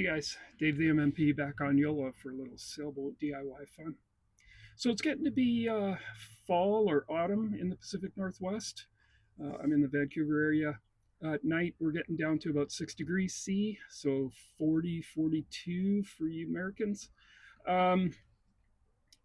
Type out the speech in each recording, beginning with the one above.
Hey guys, Dave the MMP back on YOLO for a little sailboat DIY fun. So it's getting to be fall or autumn in the Pacific Northwest. I'm in the Vancouver area. At night, we're getting down to about 6 degrees C, so 40, 42 for you Americans. Um,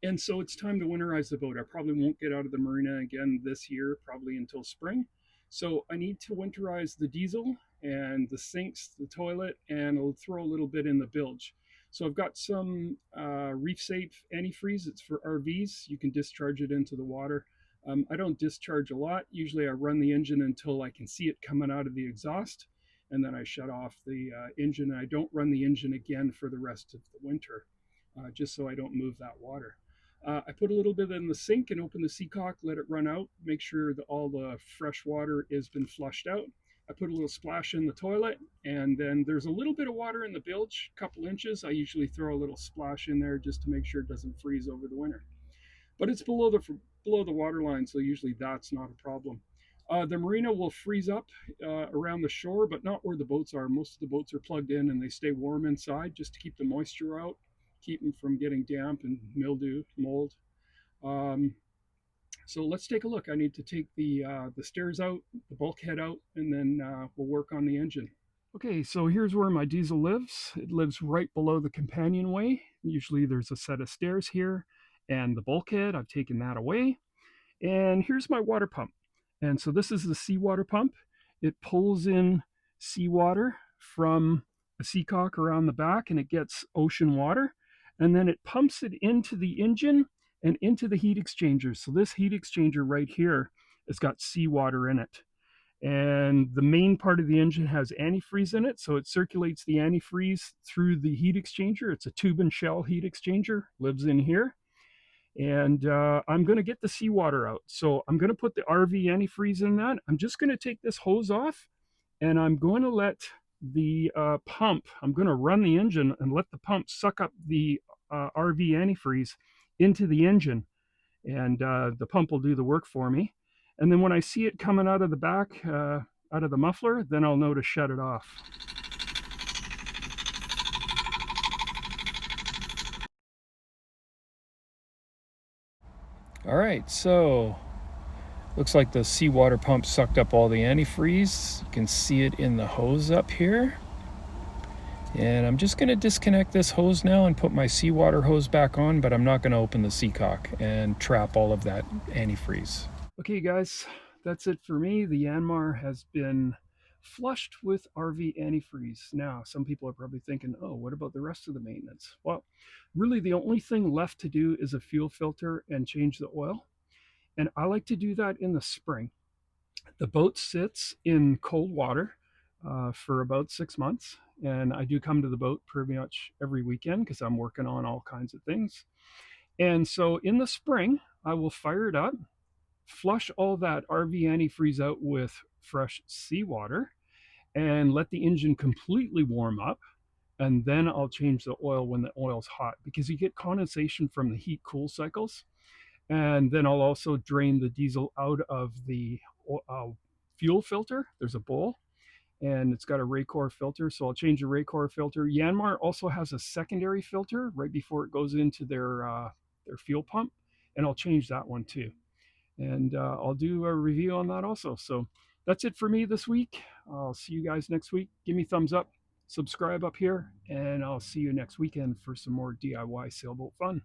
and so it's time to winterize the boat. I probably won't get out of the marina again this year, probably until spring. So I need to winterize the diesel and the sinks, the toilet, and I'll throw a little bit in the bilge. So I've got some reef safe antifreeze. It's for RVs. You can discharge it into the water. I don't discharge a lot. Usually I run the engine until I can see it coming out of the exhaust, and then I shut off the engine. And I don't run the engine again for the rest of the winter, just so I don't move that water. I put a little bit in the sink and open the seacock, let it run out, make sure that all the fresh water has been flushed out. I put a little splash in the toilet, and then there's a little bit of water in the bilge, a couple inches. I usually throw a little splash in there just to make sure it doesn't freeze over the winter. But it's below the water line, so usually that's not a problem. The marina will freeze up around the shore, but not where the boats are. Most of the boats are plugged in and they stay warm inside just to keep the moisture out, keep them from getting damp and mildew, mold. Um, so let's take a look. I need to take the stairs out, the bulkhead out, and then we'll work on the engine. Okay, so here's where my diesel lives. It lives right below the companionway. Usually there's a set of stairs here, and the bulkhead, I've taken that away. And here's my water pump. And so this is the seawater pump. It pulls in seawater from a seacock around the back, and it gets ocean water. And then it pumps it into the engine and into the heat exchanger. So this heat exchanger right here has got seawater in it. And the main part of the engine has antifreeze in it, so it circulates the antifreeze through the heat exchanger. It's a tube and shell heat exchanger, lives in here. And I'm going to get the seawater out. So I'm going to put the RV antifreeze in that. I'm just going to take this hose off, and I'm going to let the pump, I'm going to run the engine and let the pump suck up the RV antifreeze into the engine. And the pump will do the work for me. And then when I see it coming out of the back, out of the muffler, then I'll know to shut it off. All right, so looks like the seawater pump sucked up all the antifreeze. You can see it in the hose up here. And I'm just going to disconnect this hose now and put my seawater hose back on, but I'm not going to open the seacock and trap all of that antifreeze. Okay guys, that's it for me. The Yanmar has been flushed with RV antifreeze. Now, some people are probably thinking, oh, what about the rest of the maintenance? Well, really the only thing left to do is a fuel filter and change the oil. And I like to do that in the spring. The boat sits in cold water for about 6 months. And I do come to the boat pretty much every weekend because I'm working on all kinds of things. And so in the spring, I will fire it up, flush all that RV antifreeze out with fresh seawater, and let the engine completely warm up. And then I'll change the oil when the oil's hot because you get condensation from the heat cool cycles. And then I'll also drain the diesel out of the uh, fuel filter. There's a bowl and it's got a Raycor filter. So I'll change the Raycor filter. Yanmar also has a secondary filter right before it goes into their fuel pump. And I'll change that one too. And I'll do a review on that also. So that's it for me this week. I'll see you guys next week. Give me thumbs up, subscribe up here, and I'll see you next weekend for some more DIY sailboat fun.